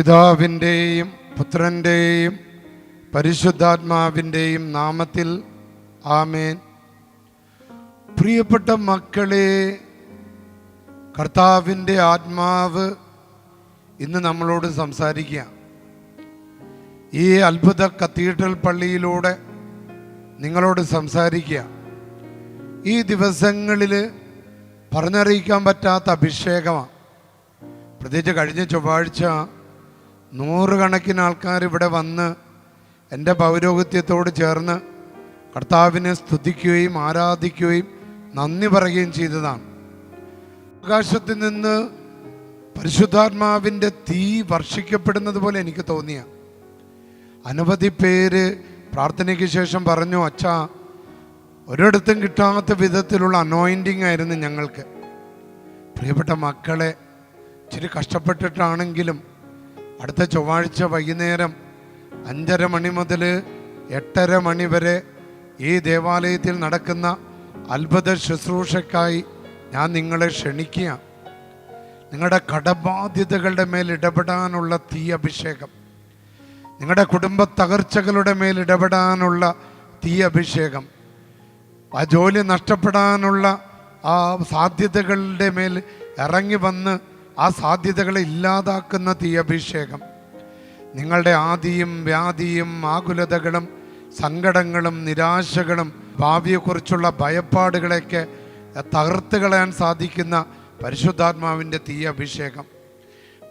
പിതാവിൻ്റെയും പുത്രൻ്റെയും പരിശുദ്ധാത്മാവിൻ്റെയും നാമത്തിൽ ആമേൻ. പ്രിയപ്പെട്ട മക്കളെ, കർത്താവിൻ്റെ ആത്മാവ് ഇന്ന് നമ്മളോട് സംസാരിക്കുക. ഈ അത്ഭുത കത്തീഡ്രൽ പള്ളിയിലൂടെ നിങ്ങളോട് സംസാരിക്കുക. ഈ ദിവസങ്ങളിൽ പറഞ്ഞറിയിക്കാൻ പറ്റാത്ത അഭിഷേകമാണ്. പ്രത്യേകിച്ച് കഴിഞ്ഞ ചൊവ്വാഴ്ച 100 കണക്കിന് ആൾക്കാർ ഇവിടെ വന്ന് എൻ്റെ പൗരോഹിത്യത്തോട് ചേർന്ന് കർത്താവിനെ സ്തുതിക്കുകയും ആരാധിക്കുകയും നന്ദി പറയുകയും ചെയ്തതാണ്. ആകാശത്തിൽ നിന്ന് പരിശുദ്ധാത്മാവിൻ്റെ തീ വർഷിക്കപ്പെടുന്നത് പോലെ എനിക്ക് തോന്നിയ അനവധി പേര് പ്രാർത്ഥനയ്ക്ക് ശേഷം പറഞ്ഞു, അച്ഛാ, ഒരിടത്തും കിട്ടാത്ത വിധത്തിലുള്ള അനോയിൻറ്റിങ് ആയിരുന്നു ഞങ്ങൾക്ക്. പ്രിയപ്പെട്ട മക്കളെ, ഇച്ചിരി കഷ്ടപ്പെട്ടിട്ടാണെങ്കിലും അടുത്ത ചൊവ്വാഴ്ച വൈകുന്നേരം 5:30 മണി മുതൽ 8:30 മണി വരെ ഈ ദേവാലയത്തിൽ നടക്കുന്ന അത്ഭുത ശുശ്രൂഷയ്ക്കായി ഞാൻ നിങ്ങളെ ക്ഷണിക്കുക. നിങ്ങളുടെ കടബാധ്യതകളുടെ മേൽ ഇടപെടാനുള്ള തീ അഭിഷേകം, നിങ്ങളുടെ കുടുംബ തകർച്ചകളുടെ മേൽ ഇടപെടാനുള്ള തീ അഭിഷേകം, ആ ജോലി നഷ്ടപ്പെടാനുള്ള ആ സാധ്യതകളുടെ മേൽ ഇറങ്ങി വന്ന് ആ സാധ്യതകളെ ഇല്ലാതാക്കുന്ന തീ അഭിഷേകം, നിങ്ങളുടെ ആദിയും വ്യാധിയും ആകുലതകളും സങ്കടങ്ങളും നിരാശകളും ഭാവിയെക്കുറിച്ചുള്ള ഭയപ്പാടുകളെയൊക്കെ തകർത്ത് കളയാൻ സാധിക്കുന്ന പരിശുദ്ധാത്മാവിൻ്റെ തീ അഭിഷേകം,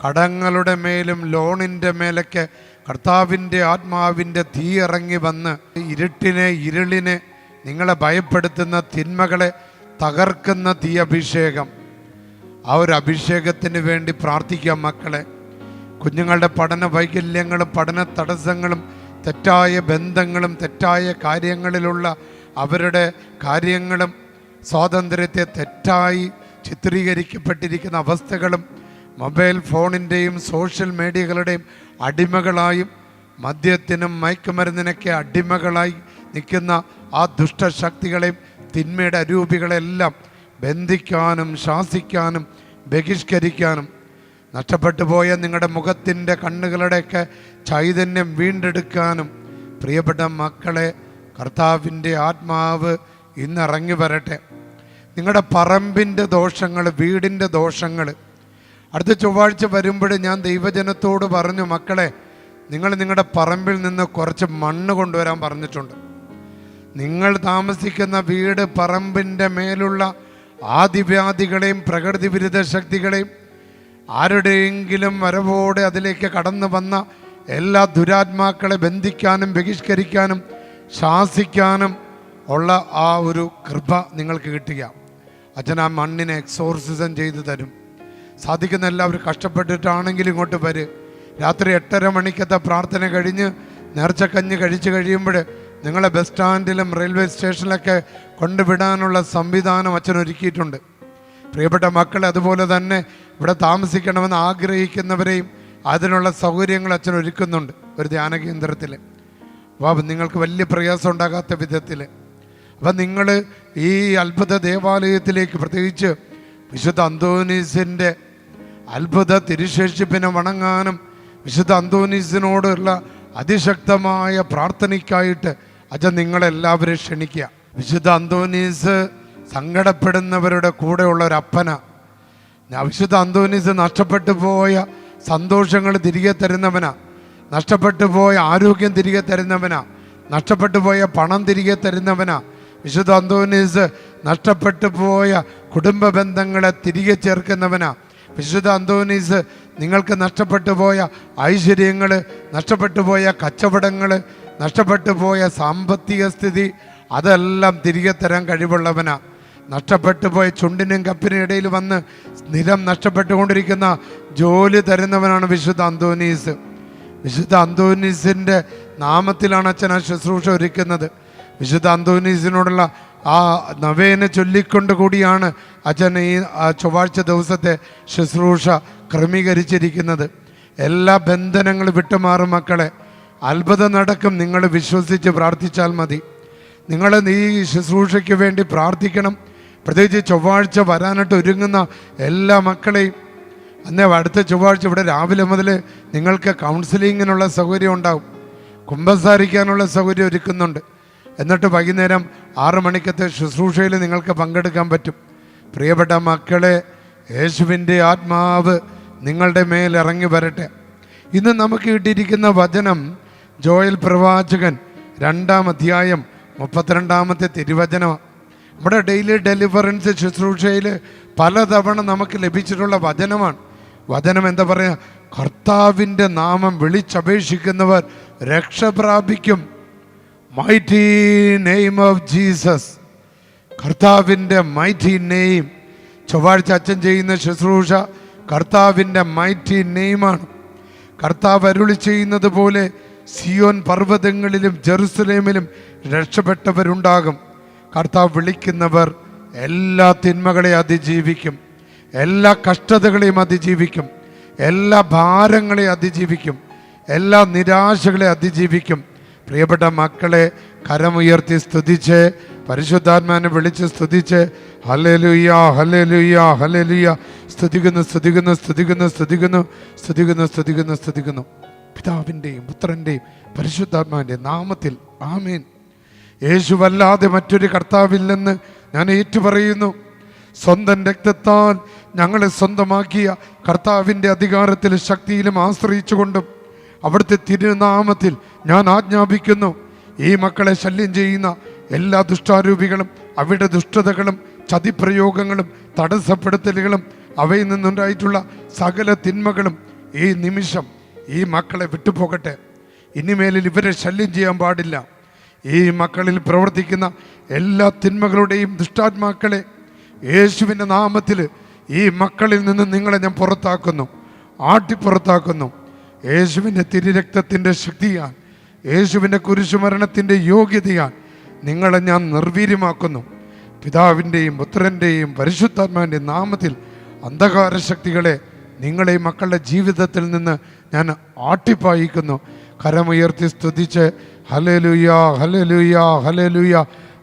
കടങ്ങളുടെ മേലും ലോണിൻ്റെ മേലൊക്കെ കർത്താവിൻ്റെ ആത്മാവിൻ്റെ തീ ഇറങ്ങി വന്ന് ഇരുളിനെ നിങ്ങളെ ഭയപ്പെടുത്തുന്ന തിന്മകളെ തകർക്കുന്ന തീ അഭിഷേകം. ആ ഒരു അഭിഷേകത്തിന് വേണ്ടി പ്രാർത്ഥിക്കാം മക്കളെ. കുഞ്ഞുങ്ങളുടെ പഠന വൈകല്യങ്ങളും പഠന തടസ്സങ്ങളും തെറ്റായ ബന്ധങ്ങളും തെറ്റായ കാര്യങ്ങളിലുള്ള അവരുടെ കാര്യങ്ങളും സ്വാതന്ത്ര്യത്തെ തെറ്റായി ചിത്രീകരിക്കപ്പെട്ടിരിക്കുന്ന അവസ്ഥകളും മൊബൈൽ ഫോണിൻ്റെയും സോഷ്യൽ മീഡിയകളുടെയും അടിമകളായും മദ്യത്തിനും മയക്കുമരുന്നിനൊക്കെ അടിമകളായി നിൽക്കുന്ന ആ ദുഷ്ടശക്തികളെയും തിന്മയുടെ അരൂപികളെല്ലാം ബന്ധിക്കാനും ശാസിക്കാനും ബഹിഷ്കരിക്കാനും നഷ്ടപ്പെട്ടു പോയ നിങ്ങളുടെ മുഖത്തിൻ്റെ കണ്ണുകളുടെയൊക്കെ ചൈതന്യം വീണ്ടെടുക്കാനും പ്രിയപ്പെട്ട മക്കളെ, കർത്താവിൻ്റെ ആത്മാവ് ഇന്നിറങ്ങി വരട്ടെ. നിങ്ങളുടെ പറമ്പിൻ്റെ ദോഷങ്ങൾ, വീടിൻ്റെ ദോഷങ്ങൾ അടുത്ത ചൊവ്വാഴ്ച വരുമ്പോൾ ഞാൻ ദൈവജനത്തോട് പറഞ്ഞു, മക്കളെ, നിങ്ങൾ നിങ്ങളുടെ പറമ്പിൽ നിന്ന് കുറച്ച് മണ്ണ് കൊണ്ടുവരാൻ പറഞ്ഞിട്ടുണ്ട്. നിങ്ങൾ താമസിക്കുന്ന വീട് പറമ്പിൻ്റെ മേലുള്ള ആദിവ്യാധികളെയും പ്രകൃതി വിരുദ്ധ ശക്തികളെയും ആരുടെയെങ്കിലും വരവോടെ അതിലേക്ക് കടന്നു വന്ന എല്ലാ ദുരാത്മാക്കളെ ബന്ധിക്കാനും ബഹിഷ്കരിക്കാനും ശാസിക്കാനും ഉള്ള ആ ഒരു കൃപ നിങ്ങൾക്ക് കിട്ടുക. അച്ഛൻ ആ മണ്ണിനെ എക്സോർസിസം ചെയ്തു തരും. സാധിക്കുന്ന എല്ലാവരും കഷ്ടപ്പെട്ടിട്ടാണെങ്കിലും ഇങ്ങോട്ട് വരും. രാത്രി 8:30 മണിക്കത്തെ പ്രാർത്ഥന കഴിഞ്ഞ് നേർച്ചക്കഞ്ഞ് കഴിച്ച് കഴിയുമ്പോൾ നിങ്ങളെ ബസ് സ്റ്റാൻഡിലും റെയിൽവേ സ്റ്റേഷനിലൊക്കെ കൊണ്ടുവിടാനുള്ള സംവിധാനം അച്ഛൻ ഒരുക്കിയിട്ടുണ്ട്. പ്രിയപ്പെട്ട മക്കളെ, അതുപോലെ തന്നെ ഇവിടെ താമസിക്കണമെന്ന് ആഗ്രഹിക്കുന്നവരെയും അതിനുള്ള സൗകര്യങ്ങൾ അച്ഛൻ ഒരുക്കുന്നുണ്ട് ഒരു ധ്യാന കേന്ദ്രത്തിൽ. അപ്പോൾ നിങ്ങൾക്ക് വലിയ പ്രയാസം ഉണ്ടാകാത്ത വിധത്തിൽ അപ്പം നിങ്ങൾ ഈ അത്ഭുത ദേവാലയത്തിലേക്ക്, പ്രത്യേകിച്ച് വിശുദ്ധ അന്തോനീസിൻ്റെ അത്ഭുത തിരുശേഷിപ്പിനെ വണങ്ങാനും വിശുദ്ധ അന്തോനീസിനോടുള്ള അതിശക്തമായ പ്രാർത്ഥനയ്ക്കായിട്ട് അച്ഛൻ നിങ്ങളെല്ലാവരും ക്ഷണിക്കുക. വിശുദ്ധ അന്തോനീസ് സങ്കടപ്പെടുന്നവരുടെ കൂടെയുള്ള ഒരു അപ്പന. വിശുദ്ധ അന്തോനീസ് നഷ്ടപ്പെട്ടു പോയ സന്തോഷങ്ങൾ തിരികെ തരുന്നവനാ, നഷ്ടപ്പെട്ടു പോയ ആരോഗ്യം തിരികെ തരുന്നവനാ, നഷ്ടപ്പെട്ടു പോയ പണം തിരികെ തരുന്നവനാ. വിശുദ്ധ അന്തോനീസ് നഷ്ടപ്പെട്ടു പോയ കുടുംബ ബന്ധങ്ങളെ തിരികെ ചേർക്കുന്നവനാ. വിശുദ്ധ അന്തോനീസ് നിങ്ങൾക്ക് നഷ്ടപ്പെട്ടു പോയ ഐശ്വര്യങ്ങൾ, നഷ്ടപ്പെട്ടു പോയ കച്ചവടങ്ങൾ, നഷ്ടപ്പെട്ടു പോയ സാമ്പത്തിക സ്ഥിതി അതെല്ലാം തിരികെ തരാൻ കഴിവുള്ളവനാ. നഷ്ടപ്പെട്ടു പോയ ചുണ്ടിനും കപ്പിനും ഇടയിൽ വന്ന് നിലം നഷ്ടപ്പെട്ടുകൊണ്ടിരിക്കുന്ന ജോലി തരുന്നവനാണ് വിശുദ്ധ അന്തോനീസ്. വിശുദ്ധ അന്തോനീസിൻ്റെ നാമത്തിലാണ് അച്ഛൻ ആ ശുശ്രൂഷ ഒരുക്കുന്നത്. വിശുദ്ധ അന്തോനീസിനോടുള്ള ആ നവേന ചൊല്ലിക്കൊണ്ട് കൂടിയാണ് അച്ഛൻ ഈ ചൊവ്വാഴ്ച ദിവസത്തെ ശുശ്രൂഷ ക്രമീകരിച്ചിരിക്കുന്നത്. എല്ലാ ബന്ധനങ്ങളും വിട്ടുമാറും മക്കളെ. അത്ഭുതം നടക്കും. നിങ്ങൾ വിശ്വസിച്ച് പ്രാർത്ഥിച്ചാൽ മതി. നിങ്ങൾ ഈ ശുശ്രൂഷയ്ക്ക് വേണ്ടി പ്രാർത്ഥിക്കണം. പ്രത്യേകിച്ച് ചൊവ്വാഴ്ച വരാനായിട്ട് ഒരുങ്ങുന്ന എല്ലാ മക്കളെയും അന്നേ അടുത്ത ചൊവ്വാഴ്ച ഇവിടെ രാവിലെ മുതൽ നിങ്ങൾക്ക് കൗൺസിലിങ്ങിനുള്ള സൗകര്യം ഉണ്ടാവും, കുമ്പസാരിക്കാനുള്ള സൗകര്യം ഒരുക്കുന്നുണ്ട്. എന്നിട്ട് വൈകുന്നേരം 6 മണിക്കത്തെ ശുശ്രൂഷയിൽ നിങ്ങൾക്ക് പങ്കെടുക്കാൻ പറ്റും. പ്രിയപ്പെട്ട മക്കളെ, യേശുവിൻ്റെ ആത്മാവ് നിങ്ങളുടെ മേൽ ഇറങ്ങി വരട്ടെ. ഇന്ന് നമുക്ക് കിട്ടിയിരിക്കുന്ന വചനം ജോയൽ പ്രവാചകൻ 2-ാം അധ്യായം 32-ാമത്തെ തിരുവചനമാണ്. നമ്മുടെ ഡെയിലി ഡെലിവറൻസ് ശുശ്രൂഷയിൽ പലതവണ നമുക്ക് ലഭിച്ചിട്ടുള്ള വചനമാണ്. വചനം എന്താ പറയുക? കർത്താവിൻ്റെ നാമം വിളിച്ചപേക്ഷിക്കുന്നവർ രക്ഷ പ്രാപിക്കും. മൈറ്റി നെയിം ഓഫ് ജീസസ്, കർത്താവിൻ്റെ മൈറ്റി നെയിം. ചൊവ്വാഴ്ച അച്ഛൻ ചെയ്യുന്ന ശുശ്രൂഷ കർത്താവിൻ്റെ മൈറ്റി നെയിമാണ്. കർത്താവ് അരുളി ചെയ്യുന്നത് പോലെ സിയോൻ പർവ്വതങ്ങളിലും ജെറുസലേമിലും രക്ഷപ്പെട്ടവരുണ്ടാകും. കർത്താവ് വിളിക്കുന്നവർ എല്ലാ തിന്മകളെ അതിജീവിക്കും, എല്ലാ കഷ്ടതകളെയും അതിജീവിക്കും, എല്ലാ ഭാരങ്ങളെ അതിജീവിക്കും, എല്ലാ നിരാശകളെ അതിജീവിക്കും. പ്രിയപ്പെട്ട മക്കളെ, കരമുയർത്തി സ്തുതിച്ച്, പരിശുദ്ധാത്മാവിനെ വിളിച്ച് സ്തുതിച്ച് ഹല്ലേലൂയ ഹല്ലേലൂയ ഹല്ലേലൂയ, സ്തുതിക്കുന്നു സ്തുതിക്കുന്നു സ്തുതിക്കുന്നു സ്തുതിക്കുന്നു സ്തുതിക്കുന്നു സ്തുതിക്കുന്നു സ്തുതിക്കുന്നു. പിതാവിൻ്റെയും പുത്രൻ്റെയും പരിശുദ്ധാത്മാവിൻ്റെ നാമത്തിൽ ആമേൻ. യേശുവല്ലാതെ മറ്റൊരു കർത്താവില്ലെന്ന് ഞാൻ ഏറ്റുപറയുന്നു. സ്വന്തം രക്തത്താൽ ഞങ്ങളെ സ്വന്തമാക്കിയ കർത്താവിൻ്റെ അധികാരത്തിലും ശക്തിയിലും ആശ്രയിച്ചുകൊണ്ടും അവിടുത്തെ തിരുനാമത്തിൽ ഞാൻ ആജ്ഞാപിക്കുന്നു, ഈ മക്കളെ ശല്യം ചെയ്യുന്ന എല്ലാ ദുഷ്ടാരൂപികളും അവയുടെ ദുഷ്ടതകളും ചതിപ്രയോഗങ്ങളും തടസ്സപ്പെടുത്തലുകളും അവയിൽ നിന്നുണ്ടായിട്ടുള്ള സകല തിന്മകളും ഈ നിമിഷം ഈ മക്കളെ വിട്ടുപോകട്ടെ. ഇനിമേലിൽ ഇവരെ ശല്യം ചെയ്യാൻ പാടില്ല. ഈ മക്കളിൽ പ്രവർത്തിക്കുന്ന എല്ലാ തിന്മകളുടെയും ദുഷ്ടാത്മാക്കളെ യേശുവിൻ്റെ നാമത്തിൽ ഈ മക്കളിൽ നിന്ന് നിങ്ങളെ ഞാൻ പുറത്താക്കുന്നു, ആട്ടിപ്പുറത്താക്കുന്നു. യേശുവിൻ്റെ തിരുരക്തത്തിൻ്റെ ശക്തിയാൽ, യേശുവിൻ്റെ കുരിശുമരണത്തിൻ്റെ യോഗ്യതയാൽ നിങ്ങളെ ഞാൻ നിർവീര്യമാക്കുന്നു. പിതാവിൻ്റെയും പുത്രൻ്റെയും പരിശുദ്ധാത്മാവിൻ്റെ നാമത്തിൽ അന്ധകാര ശക്തികളെ നിങ്ങളെ മക്കളുടെ ജീവിതത്തിൽ നിന്ന് ഞാൻ ആട്ടിപ്പായിക്കുന്നു. കരമുയർത്തി സ്തുതിച്ച് ഹല്ലേലൂയ ഹല്ലേലൂയ ഹല്ലേലൂയ.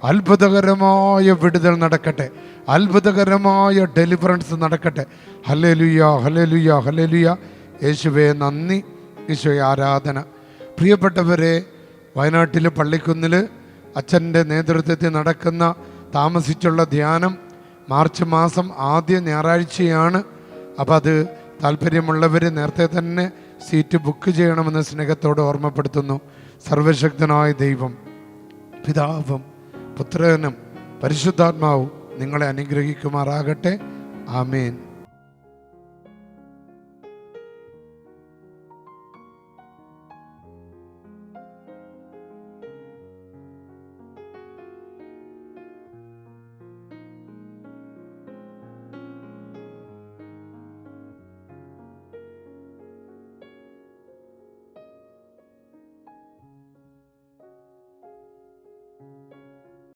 അത്ഭുതകരമായ വിടുതൽ നടക്കട്ടെ, അത്ഭുതകരമായ ഡെലിവറൻസ് നടക്കട്ടെ. Hallelujah hallelujah hallelujah. യേശുവേ നന്ദി, യേശുവേ ആരാധന. പ്രിയപ്പെട്ടവരെ, വയനാട്ടിൽ പള്ളിക്കുന്നിൽ അച്ഛൻ്റെ നേതൃത്വത്തിൽ നടക്കുന്ന താമസിച്ചുള്ള ധ്യാനം മാർച്ച് മാസം ആദ്യ ഞായറാഴ്ചയാണ്. അപ്പോൾ അത് താല്പര്യമുള്ളവർ നേരത്തെ തന്നെ സീറ്റ് ബുക്ക് ചെയ്യണമെന്ന് സ്നേഹത്തോട് ഓർമ്മപ്പെടുത്തുന്നു. സർവശക്തനായ ദൈവം പിതാവും പുത്രനും പരിശുദ്ധാത്മാവും നിങ്ങളെ അനുഗ്രഹിക്കുമാറാകട്ടെ. ആമേൻ.